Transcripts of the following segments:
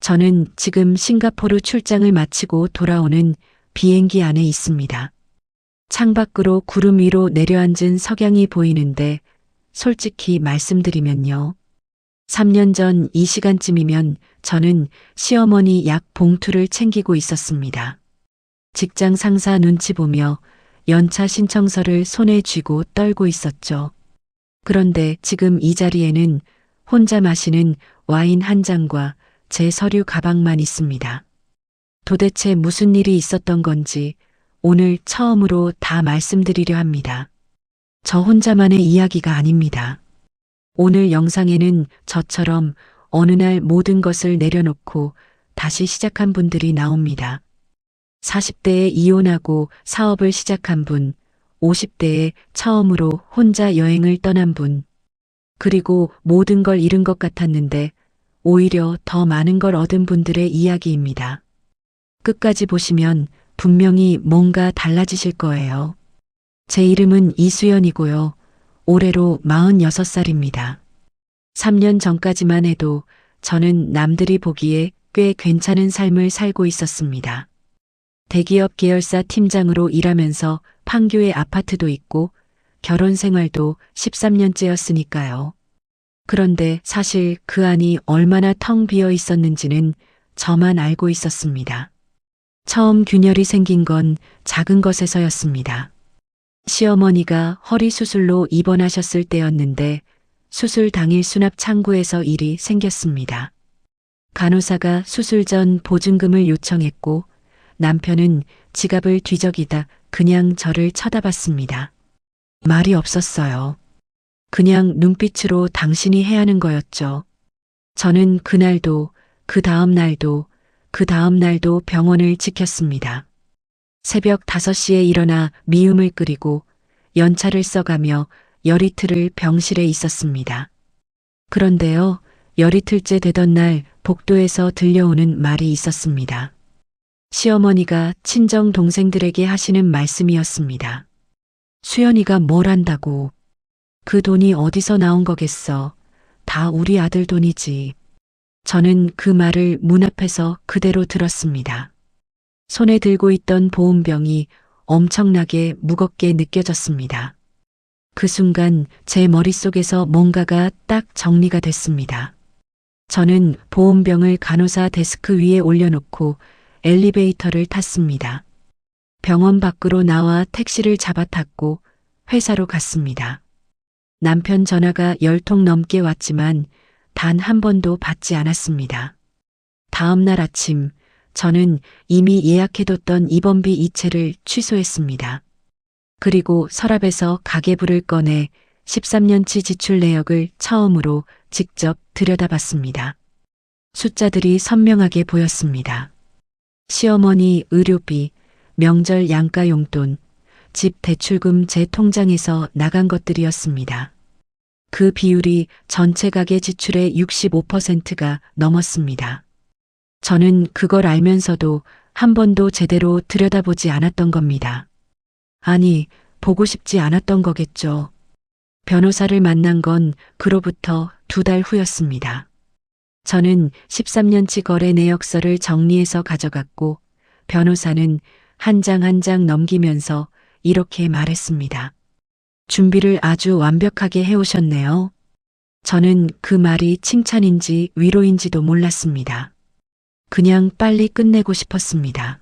저는 지금 싱가포르 출장을 마치고 돌아오는 비행기 안에 있습니다. 창밖으로 구름 위로 내려앉은 석양이 보이는데 솔직히 말씀드리면요. 3년 전 이 시간쯤이면 저는 시어머니 약 봉투를 챙기고 있었습니다. 직장 상사 눈치 보며 연차 신청서를 손에 쥐고 떨고 있었죠. 그런데 지금 이 자리에는 혼자 마시는 와인 한 잔과 제 서류 가방만 있습니다. 도대체 무슨 일이 있었던 건지 오늘 처음으로 다 말씀드리려 합니다. 저 혼자만의 이야기가 아닙니다. 오늘 영상에는 저처럼 어느 날 모든 것을 내려놓고 다시 시작한 분들이 나옵니다. 40대에 이혼하고 사업을 시작한 분, 50대에 처음으로 혼자 여행을 떠난 분, 그리고 모든 걸 잃은 것 같았는데 오히려 더 많은 걸 얻은 분들의 이야기입니다. 끝까지 보시면 분명히 뭔가 달라지실 거예요. 제 이름은 이수연이고요. 올해로 46살입니다. 3년 전까지만 해도 저는 남들이 보기에 꽤 괜찮은 삶을 살고 있었습니다. 대기업 계열사 팀장으로 일하면서 판교에 아파트도 있고 결혼 생활도 13년째였으니까요. 그런데 사실 그 안이 얼마나 텅 비어 있었는지는 저만 알고 있었습니다. 처음 균열이 생긴 건 작은 것에서였습니다. 시어머니가 허리 수술로 입원하셨을 때였는데 수술 당일 수납 창구에서 일이 생겼습니다. 간호사가 수술 전 보증금을 요청했고 남편은 지갑을 뒤적이다 그냥 저를 쳐다봤습니다. 말이 없었어요. 그냥 눈빛으로 당신이 해야 하는 거였죠. 저는 그날도 그 다음 날도 그 다음 날도 병원을 지켰습니다. 새벽 5시에 일어나 미음을 끓이고 연차를 써가며 열이틀을 병실에 있었습니다. 그런데요, 열이틀째 되던 날 복도에서 들려오는 말이 있었습니다. 시어머니가 친정 동생들에게 하시는 말씀이었습니다. 수연이가 뭘 한다고. 그 돈이 어디서 나온 거겠어. 다 우리 아들 돈이지. 저는 그 말을 문 앞에서 그대로 들었습니다. 손에 들고 있던 보온병이 엄청나게 무겁게 느껴졌습니다. 그 순간 제 머릿속에서 뭔가가 딱 정리가 됐습니다. 저는 보온병을 간호사 데스크 위에 올려놓고 엘리베이터를 탔습니다. 병원 밖으로 나와 택시를 잡아 탔고 회사로 갔습니다. 남편 전화가 10통 넘게 왔지만 단 한 번도 받지 않았습니다. 다음 날 아침 저는 이미 예약해뒀던 입원비 2채를 취소했습니다. 그리고 서랍에서 가계부를 꺼내 13년치 지출 내역을 처음으로 직접 들여다봤습니다. 숫자들이 선명하게 보였습니다. 시어머니 의료비, 명절 양가 용돈, 집 대출금 제 통장에서 나간 것들이었습니다. 그 비율이 전체 가계 지출의 65%가 넘었습니다. 저는 그걸 알면서도 한 번도 제대로 들여다보지 않았던 겁니다. 아니, 보고 싶지 않았던 거겠죠. 변호사를 만난 건 그로부터 2달 후였습니다. 저는 13년치 거래 내역서를 정리해서 가져갔고 변호사는 한 장 한 장 넘기면서 이렇게 말했습니다. 준비를 아주 완벽하게 해오셨네요. 저는 그 말이 칭찬인지 위로인지도 몰랐습니다. 그냥 빨리 끝내고 싶었습니다.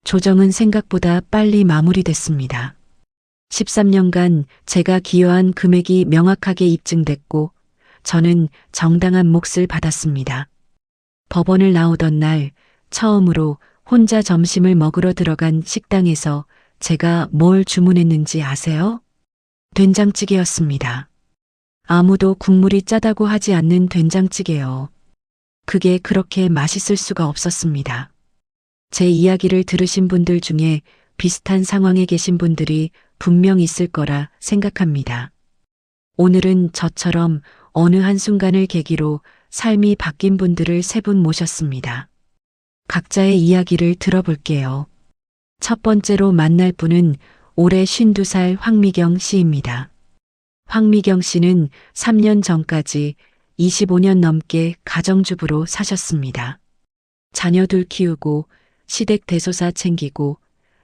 조정은 생각보다 빨리 마무리됐습니다. 13년간 제가 기여한 금액이 명확하게 입증됐고 저는 정당한 몫을 받았습니다. 법원을 나오던 날 처음으로 혼자 점심을 먹으러 들어간 식당에서 제가 뭘 주문했는지 아세요? 된장찌개였습니다. 아무도 국물이 짜다고 하지 않는 된장찌개요. 그게 그렇게 맛있을 수가 없었습니다. 제 이야기를 들으신 분들 중에 비슷한 상황에 계신 분들이 분명 있을 거라 생각합니다. 오늘은 저처럼 어느 한순간을 계기로 삶이 바뀐 분들을 3분 모셨습니다. 각자의 이야기를 들어볼게요. 첫 번째로 만날 분은 올해 52살 황미경 씨입니다. 황미경 씨는 3년 전까지 25년 넘게 가정주부로 사셨습니다. 자녀들 키우고 시댁 대소사 챙기고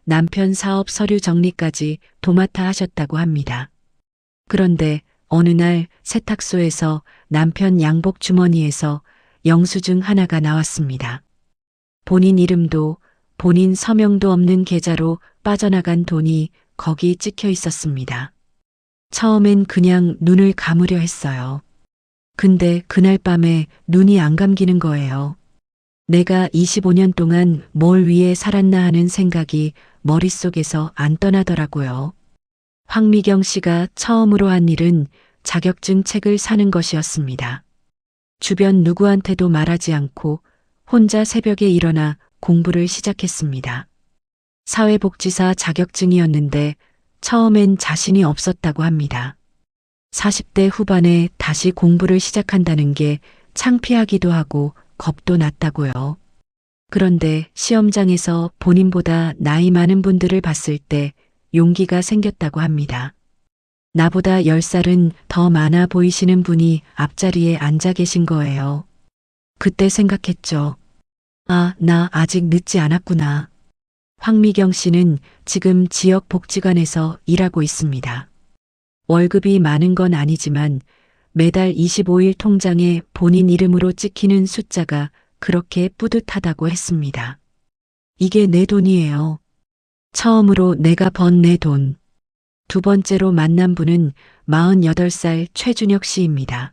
남편 사업 서류 정리까지 도맡아 하셨다고 합니다. 그런데 어느 날 세탁소에서 남편 양복 주머니에서 영수증 하나가 나왔습니다. 본인 이름도 본인 서명도 없는 계좌로 빠져나간 돈이 거기 찍혀 있었습니다. 처음엔 그냥 눈을 감으려 했어요. 근데 그날 밤에 눈이 안 감기는 거예요. 내가 25년 동안 뭘 위해 살았나 하는 생각이 머릿속에서 안 떠나더라고요. 황미경 씨가 처음으로 한 일은 자격증 책을 사는 것이었습니다. 주변 누구한테도 말하지 않고 혼자 새벽에 일어나 공부를 시작했습니다. 사회복지사 자격증이었는데 처음엔 자신이 없었다고 합니다. 40대 후반에 다시 공부를 시작한다는 게 창피하기도 하고 겁도 났다고요. 그런데 시험장에서 본인보다 나이 많은 분들을 봤을 때 용기가 생겼다고 합니다. 나보다 10살은 더 많아 보이시는 분이 앞자리에 앉아 계신 거예요. 그때 생각했죠. 아, 나 아직 늦지 않았구나. 황미경 씨는 지금 지역 복지관에서 일하고 있습니다. 월급이 많은 건 아니지만 매달 25일 통장에 본인 이름으로 찍히는 숫자가 그렇게 뿌듯하다고 했습니다. 이게 내 돈이에요. 처음으로 내가 번 내 돈. 두 번째로 만난 분은 48살 최준혁 씨입니다.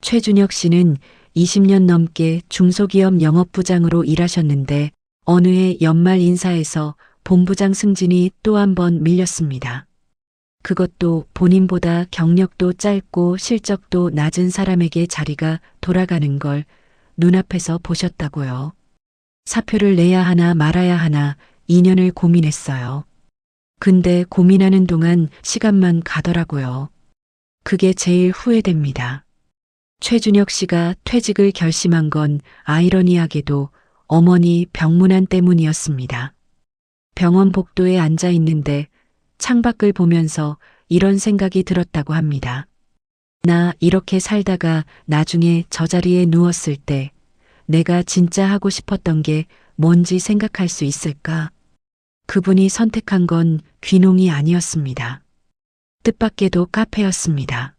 최준혁 씨는 20년 넘게 중소기업 영업부장으로 일하셨는데 어느 해 연말 인사에서 본부장 승진이 또 한 번 밀렸습니다. 그것도 본인보다 경력도 짧고 실적도 낮은 사람에게 자리가 돌아가는 걸 눈앞에서 보셨다고요. 사표를 내야 하나 말아야 하나 2년을 고민했어요. 근데 고민하는 동안 시간만 가더라고요. 그게 제일 후회됩니다. 최준혁 씨가 퇴직을 결심한 건 아이러니하게도 어머니 병문안 때문이었습니다. 병원 복도에 앉아 있는데 창밖을 보면서 이런 생각이 들었다고 합니다. 나 이렇게 살다가 나중에 저 자리에 누웠을 때 내가 진짜 하고 싶었던 게 뭔지 생각할 수 있을까? 그분이 선택한 건 귀농이 아니었습니다. 뜻밖에도 카페였습니다.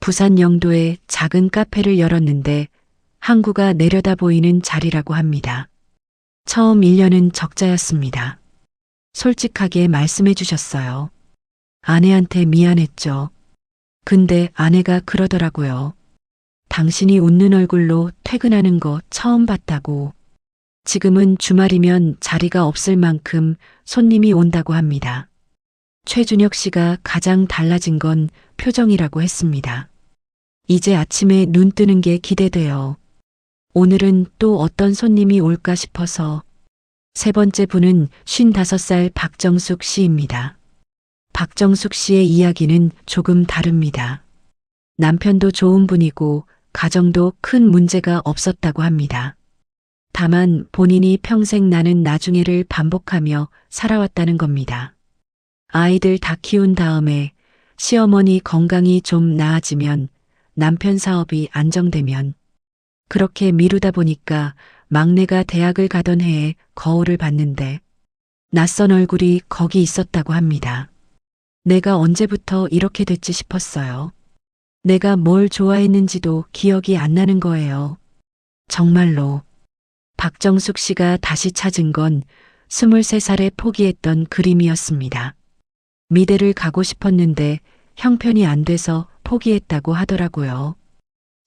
부산 영도에 작은 카페를 열었는데 항구가 내려다 보이는 자리라고 합니다. 처음 1년은 적자였습니다. 솔직하게 말씀해 주셨어요. 아내한테 미안했죠. 근데 아내가 그러더라고요. 당신이 웃는 얼굴로 퇴근하는 거 처음 봤다고. 지금은 주말이면 자리가 없을 만큼 손님이 온다고 합니다. 최준혁 씨가 가장 달라진 건 표정이라고 했습니다. 이제 아침에 눈 뜨는 게 기대돼요. 오늘은 또 어떤 손님이 올까 싶어서. 세 번째 분은 55살 박정숙 씨입니다. 박정숙 씨의 이야기는 조금 다릅니다. 남편도 좋은 분이고 가정도 큰 문제가 없었다고 합니다. 다만 본인이 평생 나는 나중에를 반복하며 살아왔다는 겁니다. 아이들 다 키운 다음에 시어머니 건강이 좀 나아지면 남편 사업이 안정되면 그렇게 미루다 보니까 막내가 대학을 가던 해에 거울을 봤는데 낯선 얼굴이 거기 있었다고 합니다. 내가 언제부터 이렇게 됐지 싶었어요. 내가 뭘 좋아했는지도 기억이 안 나는 거예요. 정말로. 박정숙 씨가 다시 찾은 건 23살에 포기했던 그림이었습니다. 미대를 가고 싶었는데 형편이 안 돼서 포기했다고 하더라고요.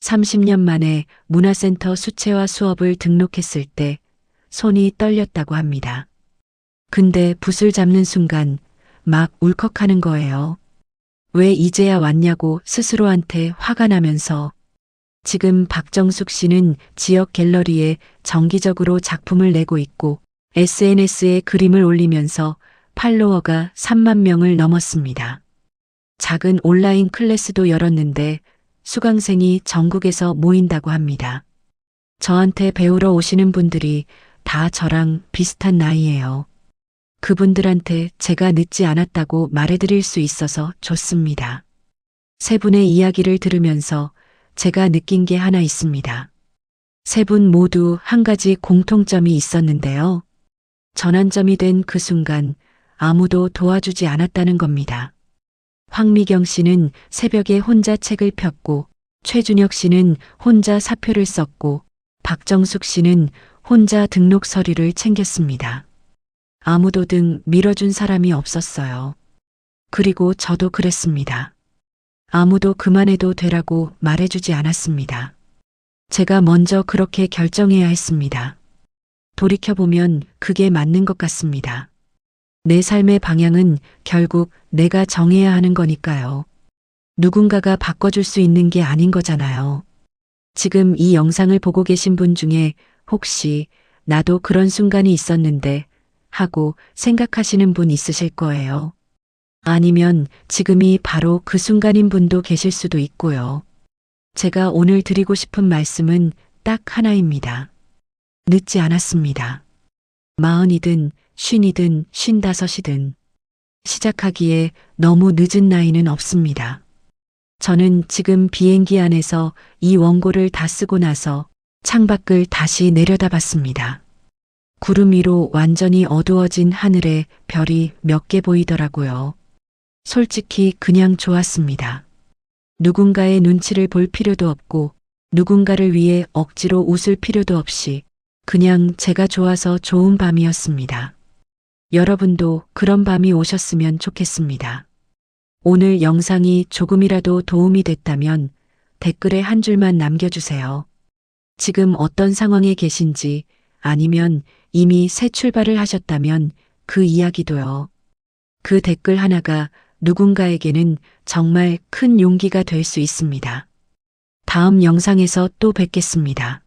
30년 만에 문화센터 수채화 수업을 등록했을 때 손이 떨렸다고 합니다. 근데 붓을 잡는 순간 막 울컥하는 거예요. 왜 이제야 왔냐고 스스로한테 화가 나면서. 지금 박정숙 씨는 지역 갤러리에 정기적으로 작품을 내고 있고 SNS에 그림을 올리면서 팔로워가 3만 명을 넘었습니다. 작은 온라인 클래스도 열었는데 수강생이 전국에서 모인다고 합니다. 저한테 배우러 오시는 분들이 다 저랑 비슷한 나이예요. 그분들한테 제가 늦지 않았다고 말해드릴 수 있어서 좋습니다. 세 분의 이야기를 들으면서 제가 느낀 게 하나 있습니다. 세 분 모두 한 가지 공통점이 있었는데요. 전환점이 된 그 순간 아무도 도와주지 않았다는 겁니다. 황미경 씨는 새벽에 혼자 책을 폈고, 최준혁 씨는 혼자 사표를 썼고, 박정숙 씨는 혼자 등록 서류를 챙겼습니다. 아무도 등 밀어준 사람이 없었어요. 그리고 저도 그랬습니다. 아무도 그만해도 되라고 말해주지 않았습니다. 제가 먼저 그렇게 결정해야 했습니다. 돌이켜보면 그게 맞는 것 같습니다. 내 삶의 방향은 결국 내가 정해야 하는 거니까요. 누군가가 바꿔줄 수 있는 게 아닌 거잖아요. 지금 이 영상을 보고 계신 분 중에 혹시 나도 그런 순간이 있었는데 하고 생각하시는 분 있으실 거예요. 아니면 지금이 바로 그 순간인 분도 계실 수도 있고요. 제가 오늘 드리고 싶은 말씀은 딱 하나입니다. 늦지 않았습니다. 40이든 50이든 55이든 시작하기에 너무 늦은 나이는 없습니다. 저는 지금 비행기 안에서 이 원고를 다 쓰고 나서 창밖을 다시 내려다봤습니다. 구름 위로 완전히 어두워진 하늘에 별이 몇 개 보이더라고요. 솔직히 그냥 좋았습니다. 누군가의 눈치를 볼 필요도 없고 누군가를 위해 억지로 웃을 필요도 없이 그냥 제가 좋아서 좋은 밤이었습니다. 여러분도 그런 밤이 오셨으면 좋겠습니다. 오늘 영상이 조금이라도 도움이 됐다면 댓글에 한 줄만 남겨주세요. 지금 어떤 상황에 계신지 아니면 이미 새 출발을 하셨다면 그 이야기도요. 그 댓글 하나가 누군가에게는 정말 큰 용기가 될 수 있습니다. 다음 영상에서 또 뵙겠습니다.